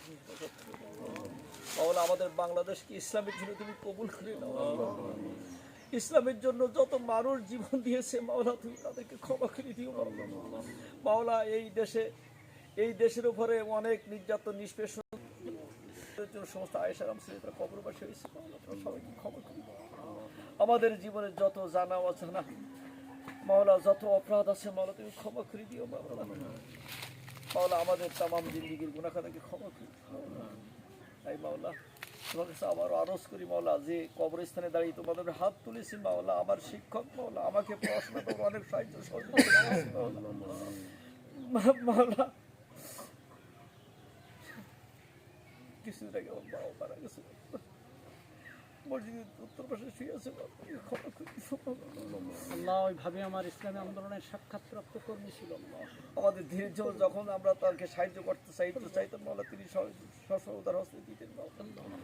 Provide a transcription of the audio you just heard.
তুমি হেফাজত করো মাওলা। আমাদের বাংলাদেশকে ইসলামের জন্য তুমি কবুল করে নাও। ইসলামের জন্য যত মানুষ জীবন দিয়েছে মাওলা, তুমি তাদেরকে ক্ষমা করে দিও মাওলা। এই দেশের উপরে অনেক নির্যাতন নিষ্পেষণ সমস্ত আয়েশারাম ছেলেরা কবরবাসী হয়েছে মাওলা, তুমি সবাইকে ক্ষমা করে দাও। আমাদের জীবনের যত জানা অজানা মাওলা, যত অপরাধ আছে মাওলা, তুমি ক্ষমা করে দিও মাওলা। মাওলা আমাদের তামাম জিন্দিগির গুনাহকে ক্ষমা করে দিও। তাই মাওলা তোমার কাছে আবার আরজ করি মাওলা, যে কবরস্থানে দাঁড়িয়ে তোমাদের হাত তুলেছি মাওলা, আমার শিক্ষক মাওলা আমাকে পড়াশোনা করে অনেক সাহায্য সহযোগিতা করেছে মাওলা। কিছুদিন আগে আমার বাবা মারা গেছে, মসজিদের উত্তর পাশে শুয়ে আছে, ক্ষমা করে দিও আল্লাহ। ওইভাবে আমার ইসলামী আন্দোলনের সাক্ষাৎপ্রাপ্ত কর্মী ছিল আল্লাহ। আমাদের ধীরজ যখন আমরা তাকে সাহায্য করতে চাইতাম মাওলা, তিনি সর্বদার হস্তে দিতেন মাওলা।